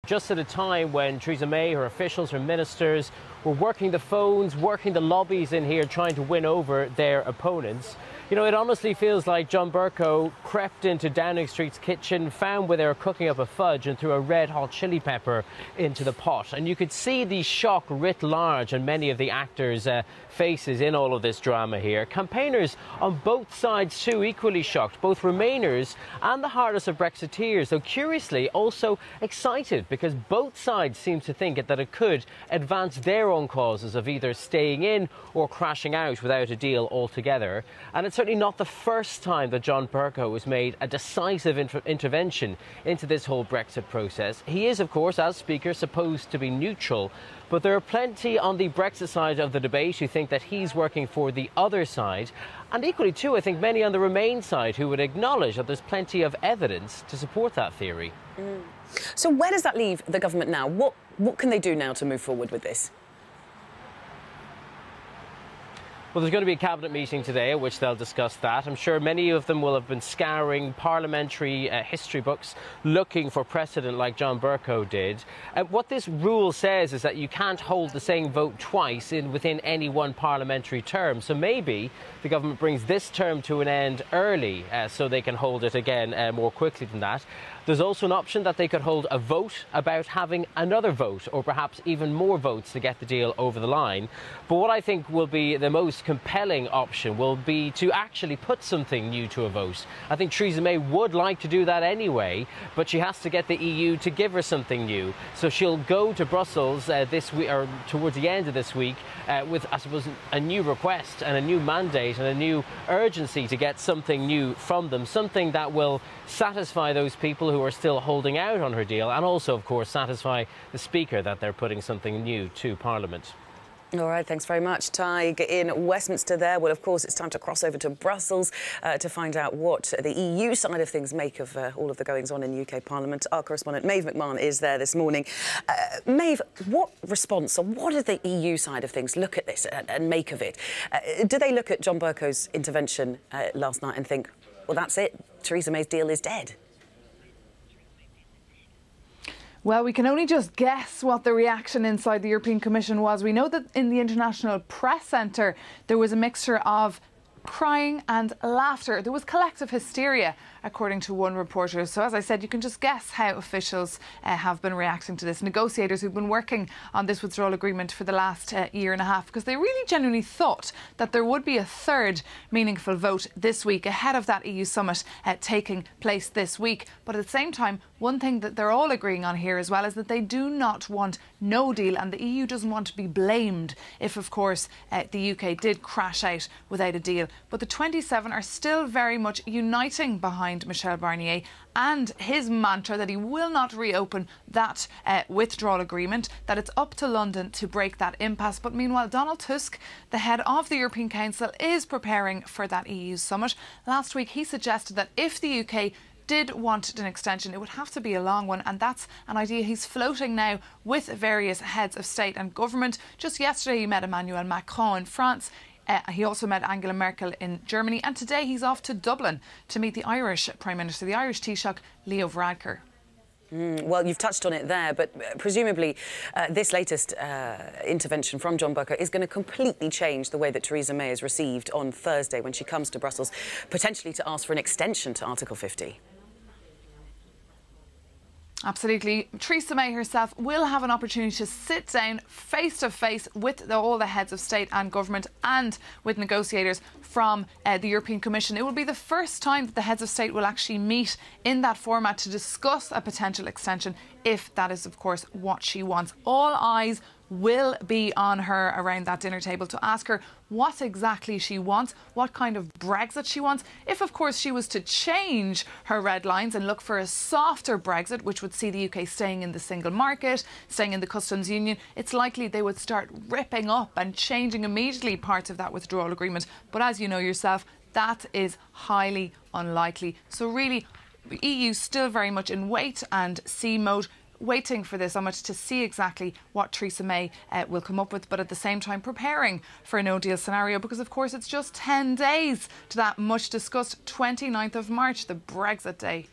just at a time when Theresa May, her officials, her ministers were working the phones, working the lobbies in here, trying to win over their opponents. You know, it honestly feels like John Bercow crept into Downing Street's kitchen, found where they were cooking up a fudge and threw a red hot chili pepper into the pot. And you could see the shock writ large on many of the actors' faces in all of this drama here. Campaigners on both sides too equally shocked, both Remainers and the hardest of Brexiteers, though curiously also excited because both sides seem to think that it could advance their own causes of either staying in or crashing out without a deal altogether. And it's certainly not the first time that John Bercow has made a decisive intervention into this whole Brexit process. He is, of course, as Speaker, supposed to be neutral, but there are plenty on the Brexit side of the debate who think that he's working for the other side. And equally, too, I think many on the Remain side who would acknowledge that there's plenty of evidence to support that theory. So where does that leave the government now? What can they do now to move forward with this? Well, there's going to be a cabinet meeting today at which they'll discuss that. I'm sure many of them will have been scouring parliamentary history books looking for precedent like John Bercow did. What this rule says is that you can't hold the same vote twice within any one parliamentary term. So maybe the government brings this term to an end early so they can hold it again more quickly than that. There's also an option that they could hold a vote about having another vote or perhaps even more votes to get the deal over the line. But what I think will be the most compelling option will be to actually put something new to a vote. I think Theresa May would like to do that anyway, but she has to get the EU to give her something new. So she'll go to Brussels this week or towards the end of this week with, I suppose, a new request and a new mandate and a new urgency to get something new from them, something that will satisfy those people who are still holding out on her deal and also, of course, satisfy the Speaker that they're putting something new to Parliament. All right, thanks very much, Tig. In Westminster there, well, of course, it's time to cross over to Brussels to find out what the EU side of things make of all of the goings-on in UK Parliament. Our correspondent, Maeve McMahon, is there this morning. Maeve, what response or what does the EU side of things look at this and make of it? Do they look at John Bercow's intervention last night and think, well, that's it, Theresa May's deal is dead? Well, we can only just guess what the reaction inside the European Commission was. We know that in the International Press Centre there was a mixture of crying and laughter. There was collective hysteria, according to one reporter. So, as I said, you can just guess how officials have been reacting to this. Negotiators who've been working on this withdrawal agreement for the last year and a half, because they really genuinely thought that there would be a third meaningful vote this week ahead of that EU summit taking place this week. But at the same time, one thing that they're all agreeing on here as well is that they do not want no deal, and the EU doesn't want to be blamed if, of course, the UK did crash out without a deal. But the 27 are still very much uniting behind Michel Barnier and his mantra that he will not reopen that withdrawal agreement, that it's up to London to break that impasse. But meanwhile, Donald Tusk, the head of the European Council, is preparing for that EU summit. Last week, he suggested that if the UK did want an extension, it would have to be a long one, and that's an idea he's floating now with various heads of state and government. Just yesterday he met Emmanuel Macron in France. He also met Angela Merkel in Germany, and today he's off to Dublin to meet the Irish Prime Minister, the Irish Taoiseach Leo Varadkar. Well, you've touched on it there, but presumably this latest intervention from John Bercow is going to completely change the way that Theresa May is received on Thursday when she comes to Brussels, potentially to ask for an extension to Article 50. Absolutely. Theresa May herself will have an opportunity to sit down face to face with all the heads of state and government and with negotiators from the European Commission. It will be the first time that the heads of state will actually meet in that format to discuss a potential extension, if that is, of course, what she wants. All eyes will be on her around that dinner table to ask her what exactly she wants, what kind of Brexit she wants. If, of course, she was to change her red lines and look for a softer Brexit, which would see the UK staying in the single market, staying in the customs union, it's likely they would start ripping up and changing immediately parts of that withdrawal agreement. But as you know yourself, that is highly unlikely. So really, the EU still very much in wait and see mode, waiting for this summit to see exactly what Theresa May will come up with, but at the same time preparing for a no-deal scenario, because of course it's just 10 days to that much discussed 29th of March, the Brexit day.